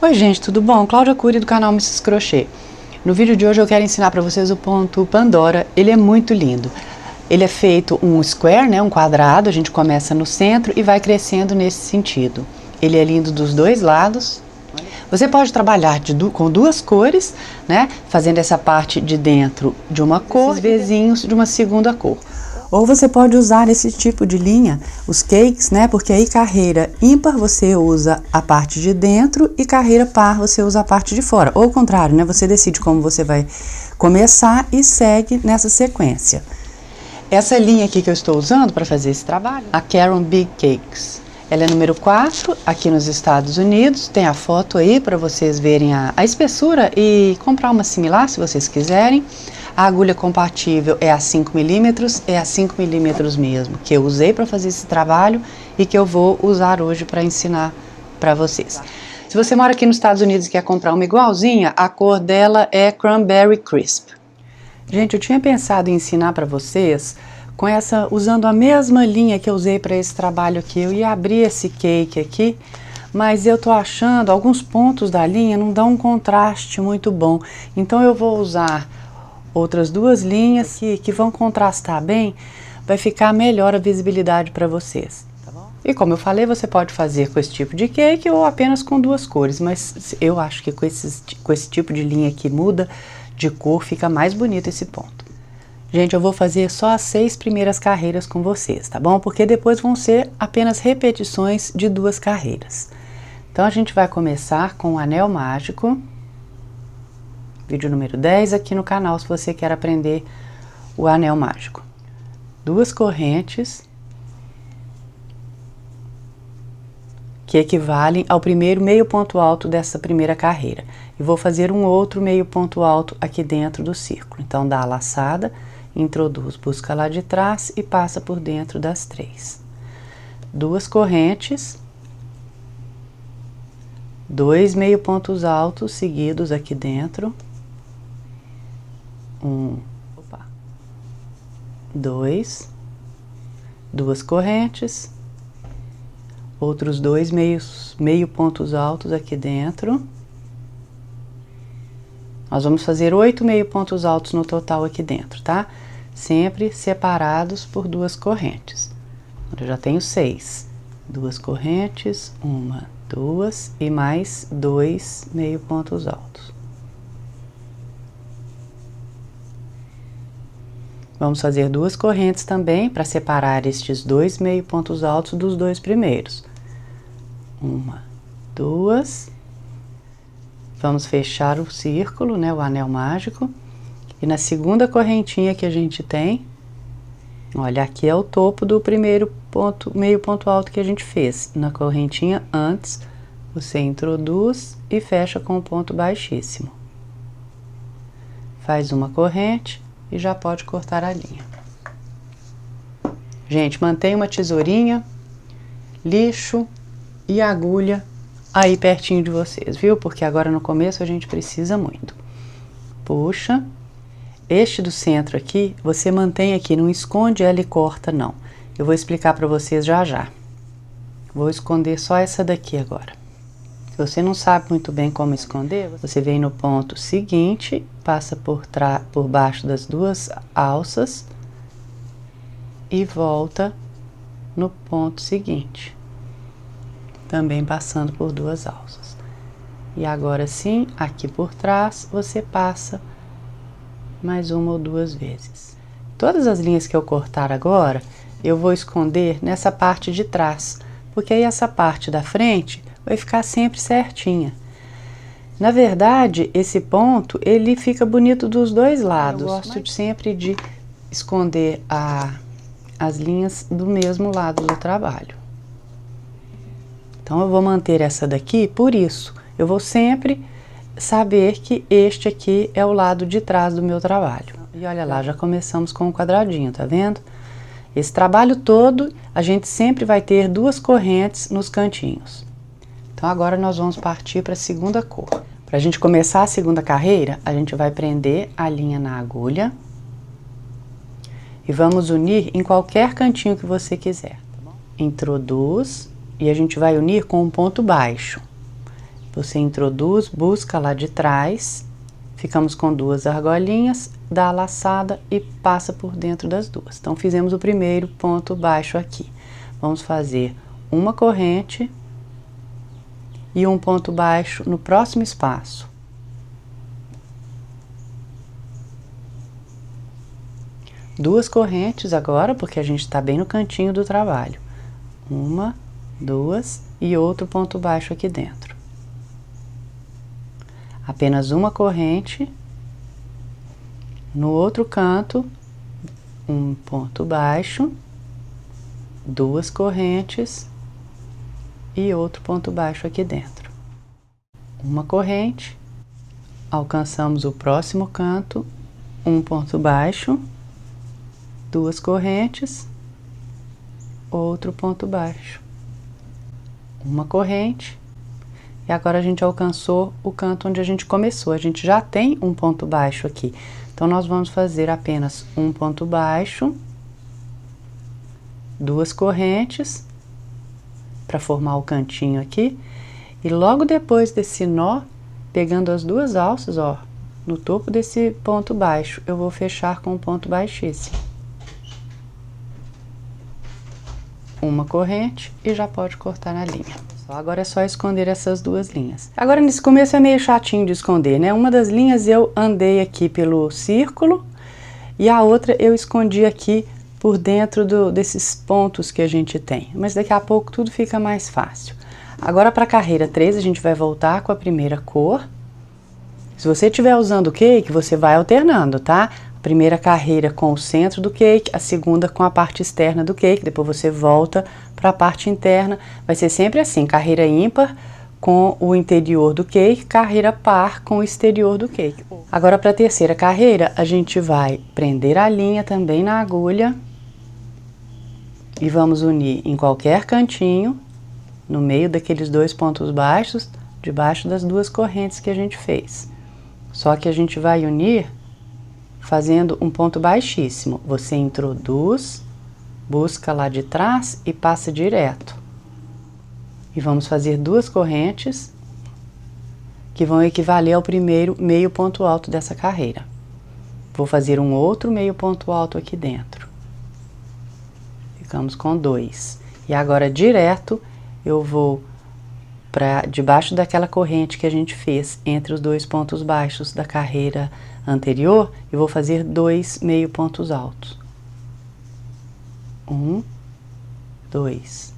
Oi gente, tudo bom? Cláudia Cury do canal Mrs Crochê. No vídeo de hoje eu quero ensinar para vocês o ponto Pandora. Ele é muito lindo. Ele é feito um square, né, um quadrado, a gente começa no centro e vai crescendo nesse sentido. Ele é lindo dos dois lados. Você pode trabalhar com duas cores, né, fazendo essa parte de dentro de uma cor e vizinhos de uma segunda cor. Ou você pode usar esse tipo de linha, os cakes, né? Porque aí carreira ímpar você usa a parte de dentro e carreira par você usa a parte de fora. Ou ao contrário, né? Você decide como você vai começar e segue nessa sequência. Essa linha aqui que eu estou usando para fazer esse trabalho, a Caron Big Cakes. Ela é número 4 aqui nos Estados Unidos. Tem a foto aí para vocês verem a espessura e comprar uma similar se vocês quiserem. A agulha compatível é a 5 milímetros, é a 5 milímetros mesmo, que eu usei para fazer esse trabalho e que eu vou usar hoje para ensinar para vocês. Se você mora aqui nos Estados Unidos e quer comprar uma igualzinha, a cor dela é Cranberry Crisp. Gente, eu tinha pensado em ensinar para vocês com usando a mesma linha que eu usei para esse trabalho aqui. Eu ia abrir esse cake aqui, mas eu tô achando alguns pontos da linha não dão um contraste muito bom. Então eu vou usar outras duas linhas que vão contrastar bem, vai ficar melhor a visibilidade para vocês. Tá bom? E como eu falei, você pode fazer com esse tipo de cake ou apenas com duas cores, mas eu acho que com esse tipo de linha que muda de cor, fica mais bonito esse ponto. Gente, eu vou fazer só as 6 primeiras carreiras com vocês, tá bom? Porque depois vão ser apenas repetições de 2 carreiras. Então a gente vai começar com o anel mágico. Vídeo número 10 aqui no canal, se você quer aprender o anel mágico. 2 correntes, que equivalem ao primeiro meio ponto alto dessa primeira carreira. E vou fazer um outro meio ponto alto aqui dentro do círculo. Então, dá a laçada, introduz, busca lá de trás e passa por dentro das 3. 2 correntes, 2 meio pontos altos seguidos aqui dentro. 2, 2 correntes, outros 2 meio pontos altos aqui dentro. Nós vamos fazer 8 meio pontos altos no total aqui dentro, tá? Sempre separados por 2 correntes. Eu já tenho 6. 2 correntes, 1, 2 e mais 2 meio pontos altos. Vamos fazer 2 correntes também para separar estes 2 meio pontos altos dos 2 primeiros. 1, 2. Vamos fechar o círculo, né, o anel mágico. E na segunda correntinha que a gente tem, olha, aqui é o topo do primeiro meio ponto alto que a gente fez. Na correntinha antes, você introduz e fecha com um ponto baixíssimo. Faz uma corrente e já pode cortar a linha. Gente, mantenha uma tesourinha, lixo e agulha aí pertinho de vocês, viu? Porque agora no começo a gente precisa muito. Puxa. Este do centro aqui, você mantém aqui, não esconde ela e corta, não. Eu vou explicar para vocês já já. Vou esconder só essa daqui agora. Se você não sabe muito bem como esconder, você vem no ponto seguinte, passa por baixo das 2 alças e volta no ponto seguinte, também passando por 2 alças. E agora sim, aqui por trás, você passa mais 1 ou 2 vezes. Todas as linhas que eu cortar agora, eu vou esconder nessa parte de trás, porque aí essa parte da frente vai ficar sempre certinha. Na verdade, esse ponto, ele fica bonito dos dois lados. Eu gosto sempre de esconder as linhas do mesmo lado do trabalho. Então, eu vou manter essa daqui por isso. Eu vou sempre saber que este aqui é o lado de trás do meu trabalho. E olha lá, já começamos com um quadradinho, tá vendo? Esse trabalho todo, a gente sempre vai ter 2 correntes nos cantinhos. Então, agora nós vamos partir para a segunda cor. Para a gente começar a segunda carreira, a gente vai prender a linha na agulha e vamos unir em qualquer cantinho que você quiser. Introduz e a gente vai unir com um ponto baixo. Você introduz, busca lá de trás, ficamos com duas argolinhas, dá a laçada e passa por dentro das duas. Então, fizemos o primeiro ponto baixo aqui. Vamos fazer uma corrente e um ponto baixo no próximo espaço. Duas correntes agora, porque a gente está bem no cantinho do trabalho. Uma, duas e outro ponto baixo aqui dentro. Apenas uma corrente. No outro canto, um ponto baixo, duas correntes e outro ponto baixo aqui dentro. Uma corrente, alcançamos o próximo canto, um ponto baixo, duas correntes, outro ponto baixo, uma corrente, e agora a gente alcançou o canto onde a gente começou. A gente já tem um ponto baixo aqui, então nós vamos fazer apenas um ponto baixo, duas correntes, para formar o cantinho aqui, e logo depois desse nó, pegando as duas alças, ó, no topo desse ponto baixo, eu vou fechar com um ponto baixíssimo. Uma corrente e já pode cortar na linha. Agora é só esconder essas duas linhas. Agora nesse começo é meio chatinho de esconder, né? Uma das linhas eu andei aqui pelo círculo e a outra eu escondi aqui por dentro desses pontos que a gente tem. Mas daqui a pouco tudo fica mais fácil. Agora para a carreira 3 a gente vai voltar com a primeira cor. Se você estiver usando o cake, você vai alternando, tá? Primeira carreira com o centro do cake, a segunda com a parte externa do cake, depois você volta para a parte interna. Vai ser sempre assim, carreira ímpar com o interior do cake, carreira par com o exterior do cake. Agora para a terceira carreira, a gente vai prender a linha também na agulha e vamos unir em qualquer cantinho, no meio daqueles dois pontos baixos, debaixo das duas correntes que a gente fez. Só que a gente vai unir fazendo um ponto baixíssimo. Você introduz, busca lá de trás e passa direto. E vamos fazer duas correntes que vão equivaler ao primeiro meio ponto alto dessa carreira. Vou fazer um outro meio ponto alto aqui dentro. Ficamos com dois. E agora direto eu vou para debaixo daquela corrente que a gente fez entre os dois pontos baixos da carreira anterior, eu vou fazer dois meio pontos altos. Um, dois.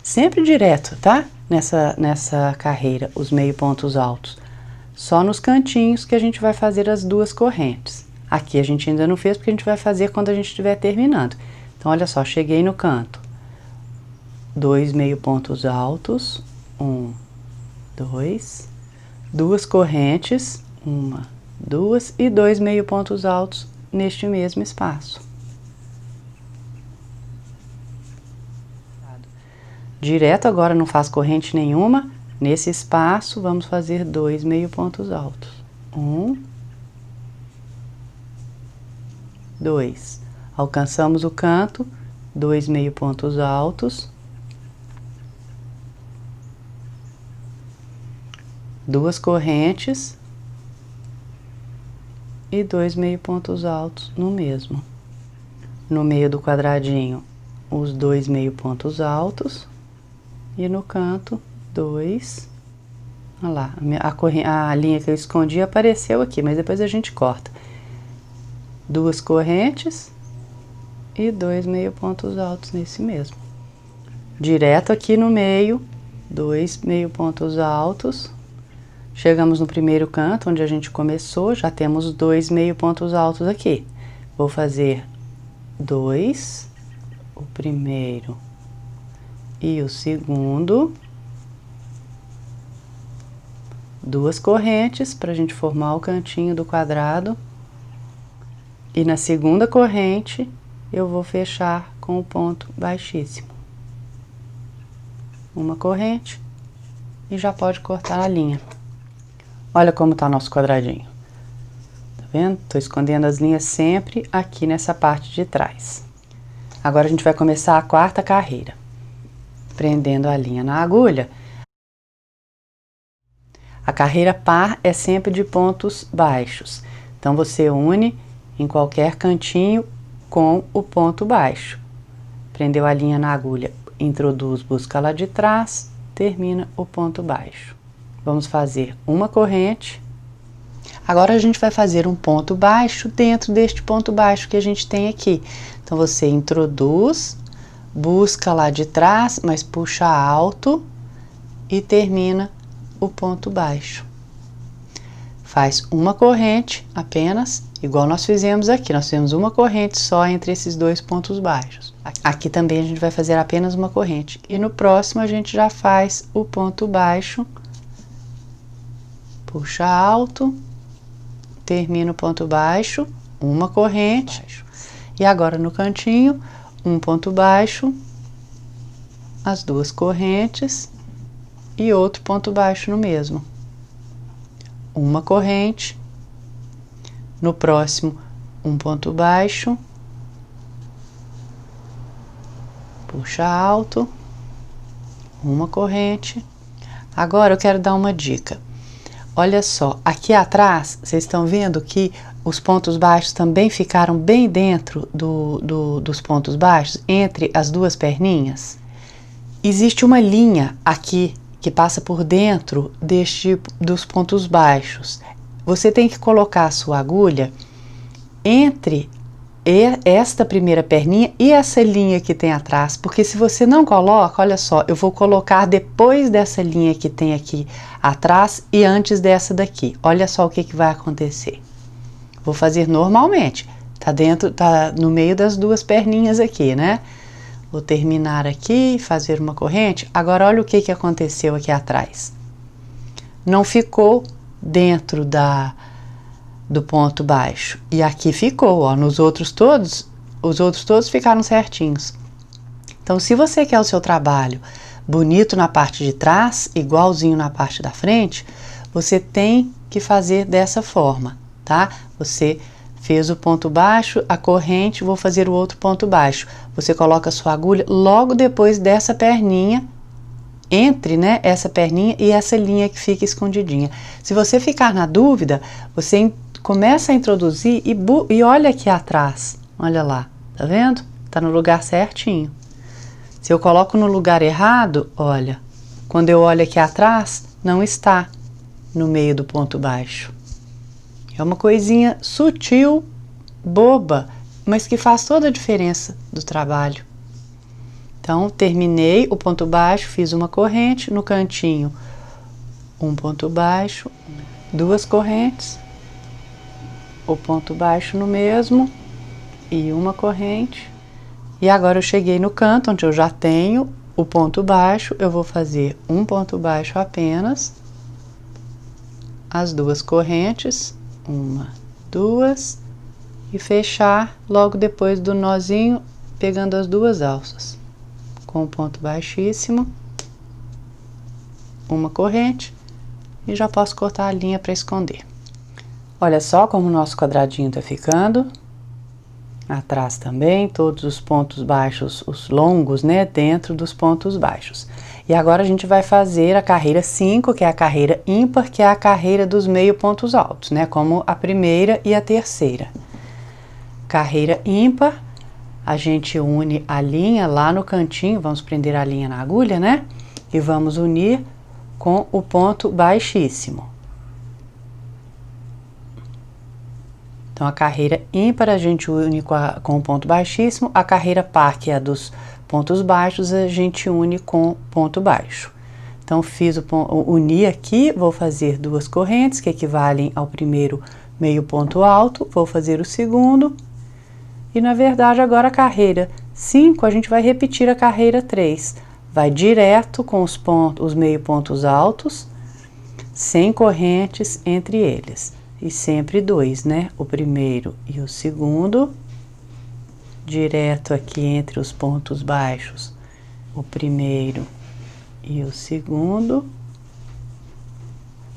Sempre direto, tá? Nessa carreira, os meio pontos altos. Só nos cantinhos que a gente vai fazer as duas correntes. Aqui a gente ainda não fez porque a gente vai fazer quando a gente estiver terminando. Então, olha só, cheguei no canto. Dois meio pontos altos, um, dois, duas correntes, uma, duas e dois meio pontos altos neste mesmo espaço. Direto agora não faz corrente nenhuma, nesse espaço vamos fazer dois meio pontos altos. Um, dois. Alcançamos o canto, dois meio pontos altos. Duas correntes e dois meio pontos altos no mesmo. No meio do quadradinho, os dois meio pontos altos e no canto, dois. Olha lá, a linha que eu escondi apareceu aqui, mas depois a gente corta. Duas correntes e dois meio pontos altos nesse mesmo. Direto aqui no meio, dois meio pontos altos. Chegamos no primeiro canto, onde a gente começou, já temos dois meio pontos altos aqui. Vou fazer dois, o primeiro e o segundo. Duas correntes para a gente formar o cantinho do quadrado. E na segunda corrente, eu vou fechar com o ponto baixíssimo. Uma corrente e já pode cortar a linha. Olha como tá nosso quadradinho. Tá vendo? Tô escondendo as linhas sempre aqui nessa parte de trás. Agora a gente vai começar a quarta carreira. Prendendo a linha na agulha. A carreira par é sempre de pontos baixos. Então, você une em qualquer cantinho com o ponto baixo. Prendeu a linha na agulha, introduz, busca lá de trás, termina o ponto baixo. Vamos fazer uma corrente. Agora a gente vai fazer um ponto baixo dentro deste ponto baixo que a gente tem aqui. Então, você introduz, busca lá de trás, mas puxa alto e termina o ponto baixo. Faz uma corrente apenas, igual nós fizemos aqui. Nós fizemos uma corrente só entre esses dois pontos baixos. Aqui também a gente vai fazer apenas uma corrente. E no próximo a gente já faz o ponto baixo, puxa alto, termina o ponto baixo, uma corrente. E agora no cantinho, um ponto baixo, as duas correntes e outro ponto baixo no mesmo. Uma corrente, no próximo um ponto baixo, puxa alto, uma corrente. Agora eu quero dar uma dica. Olha só, aqui atrás, vocês estão vendo que os pontos baixos também ficaram bem dentro dos pontos baixos, entre as duas perninhas? Existe uma linha aqui que passa por dentro dos pontos baixos. Você tem que colocar a sua agulha entre esta primeira perninha e essa linha que tem atrás, porque se você não coloca, olha só, eu vou colocar depois dessa linha que tem aqui atrás e antes dessa daqui. Olha só o que vai acontecer. Vou fazer normalmente, tá no meio das duas perninhas aqui, né? Vou terminar aqui, fazer uma corrente. Agora olha o que aconteceu aqui atrás. Não ficou dentro do ponto baixo. E aqui ficou, ó, os outros todos ficaram certinhos. Então, se você quer o seu trabalho bonito na parte de trás, igualzinho na parte da frente, você tem que fazer dessa forma, tá? Você fez o ponto baixo, a corrente, vou fazer o outro ponto baixo. Você coloca a sua agulha logo depois dessa perninha, entre, né, essa perninha e essa linha que fica escondidinha. Se você ficar na dúvida, você começa a introduzir e olha aqui atrás, olha lá, tá vendo? Tá no lugar certinho. Se eu coloco no lugar errado, olha, quando eu olho aqui atrás, não está no meio do ponto baixo. É uma coisinha sutil, boba, mas que faz toda a diferença do trabalho. Então, terminei o ponto baixo, fiz uma corrente, no cantinho, um ponto baixo, duas correntes, o ponto baixo no mesmo e uma corrente. E agora eu cheguei no canto, onde eu já tenho o ponto baixo, eu vou fazer um ponto baixo apenas, as duas correntes, uma, duas, e fechar logo depois do nozinho, pegando as duas alças, com o ponto baixíssimo, uma corrente, e já posso cortar a linha para esconder. Olha só como o nosso quadradinho tá ficando. Atrás também, todos os pontos baixos, os longos, né, dentro dos pontos baixos. E agora a gente vai fazer a carreira 5, que é a carreira ímpar, que é a carreira dos meio pontos altos, né, como a primeira e a terceira. Carreira ímpar, a gente une a linha lá no cantinho, vamos prender a linha na agulha, né, e vamos unir com o ponto baixíssimo. Então, a carreira ímpar a gente une com o ponto baixíssimo, a carreira par, que é a dos pontos baixos, a gente une com ponto baixo. Então, uni aqui, vou fazer duas correntes, que equivalem ao primeiro meio ponto alto, vou fazer o segundo, e na verdade agora a carreira 5, a gente vai repetir a carreira 3, vai direto com os meio pontos altos, sem correntes entre eles. E sempre dois, né? O primeiro e o segundo, direto aqui entre os pontos baixos, o primeiro e o segundo.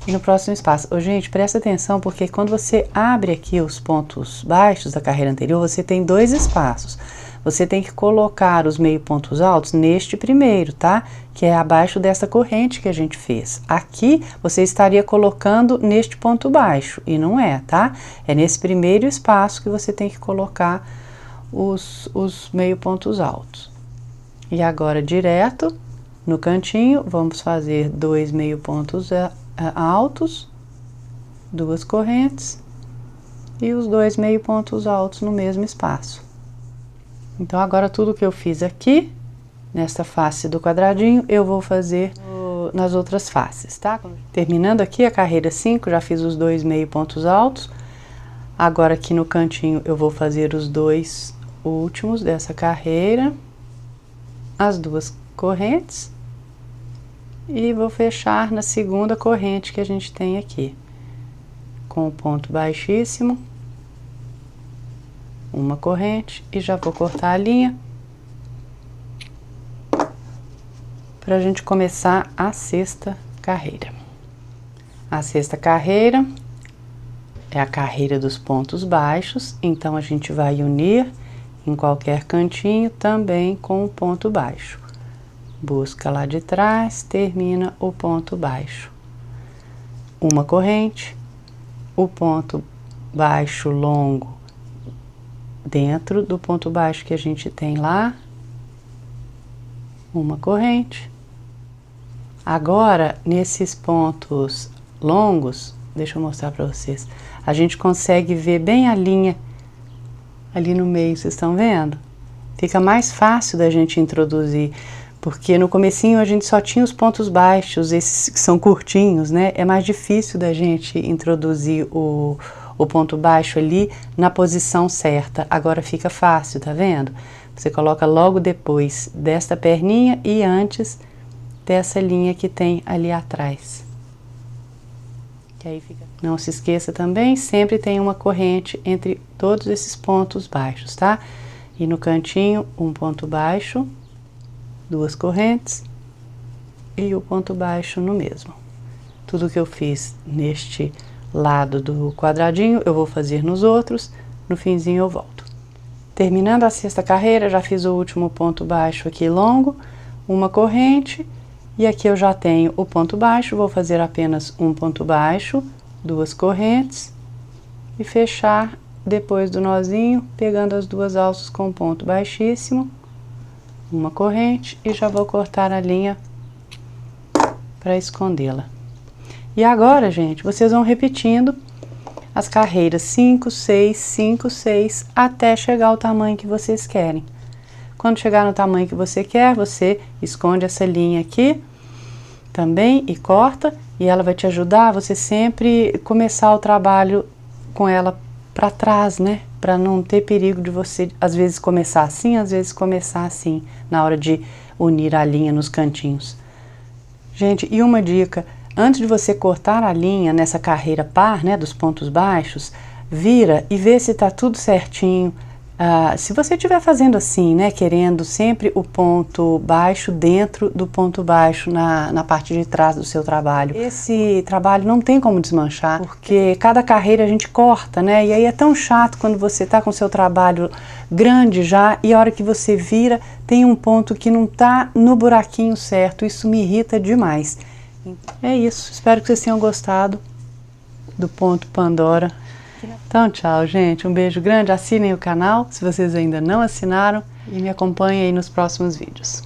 E no próximo espaço, gente, presta atenção, porque quando você abre aqui os pontos baixos da carreira anterior, você tem dois espaços. você tem que colocar os meio pontos altos neste primeiro, tá? Que é abaixo dessa corrente que a gente fez. Aqui, você estaria colocando neste ponto baixo, e não é, tá? É nesse primeiro espaço que você tem que colocar os meio pontos altos. E agora, direto no cantinho, vamos fazer 2 meio pontos altos, 2 correntes e os 2 meio pontos altos no mesmo espaço. Então, agora tudo que eu fiz aqui, nesta face do quadradinho, eu vou fazer nas outras faces, tá? Terminando aqui a carreira 5, já fiz os 2 meio pontos altos. Agora, aqui no cantinho, eu vou fazer os 2 últimos dessa carreira, as 2 correntes, e vou fechar na segunda corrente que a gente tem aqui, com o ponto baixíssimo, uma corrente, e já vou cortar a linha para a gente começar a sexta carreira. A sexta carreira é a carreira dos pontos baixos, então a gente vai unir em qualquer cantinho também com o ponto baixo. Busca lá de trás, termina o ponto baixo. Uma corrente, o ponto baixo longo dentro do ponto baixo que a gente tem lá, uma corrente. Agora, nesses pontos longos, deixa eu mostrar para vocês, a gente consegue ver bem a linha ali no meio, vocês estão vendo? Fica mais fácil da gente introduzir, porque no comecinho a gente só tinha os pontos baixos, esses que são curtinhos, né? É mais difícil da gente introduzir o ponto baixo ali na posição certa. Agora fica fácil, tá vendo? Você coloca logo depois desta perninha e antes dessa linha que tem ali atrás. Que aí fica. Não se esqueça também, sempre tem uma corrente entre todos esses pontos baixos, tá? E no cantinho, um ponto baixo, 2 correntes e o ponto baixo no mesmo. Tudo que eu fiz neste lado do quadradinho, eu vou fazer nos outros, no finzinho eu volto. Terminando a sexta carreira, já fiz o último ponto baixo aqui longo, uma corrente, e aqui eu já tenho o ponto baixo, vou fazer apenas um ponto baixo, 2 correntes, e fechar depois do nozinho, pegando as 2 alças com ponto baixíssimo, uma corrente, e já vou cortar a linha para escondê-la. E agora, gente, vocês vão repetindo as carreiras 5, 6, 5, 6, até chegar ao tamanho que vocês querem. Quando chegar no tamanho que você quer, você esconde essa linha aqui também e corta, e ela vai te ajudar a você sempre começar o trabalho com ela para trás, né? Para não ter perigo de você, às vezes, começar assim, às vezes começar assim, na hora de unir a linha nos cantinhos. Gente, e uma dica, antes de você cortar a linha nessa carreira par, né, dos pontos baixos, vira e vê se tá tudo certinho. Se você estiver fazendo assim, né, querendo sempre o ponto baixo dentro do ponto baixo na parte de trás do seu trabalho, esse trabalho não tem como desmanchar, porque cada carreira a gente corta, né, e aí é tão chato quando você tá com o seu trabalho grande já e a hora que você vira tem um ponto que não tá no buraquinho certo, isso me irrita demais. É isso, espero que vocês tenham gostado do ponto Pandora. Então, tchau, gente. Um beijo grande. Assinem o canal se vocês ainda não assinaram e me acompanhem aí nos próximos vídeos.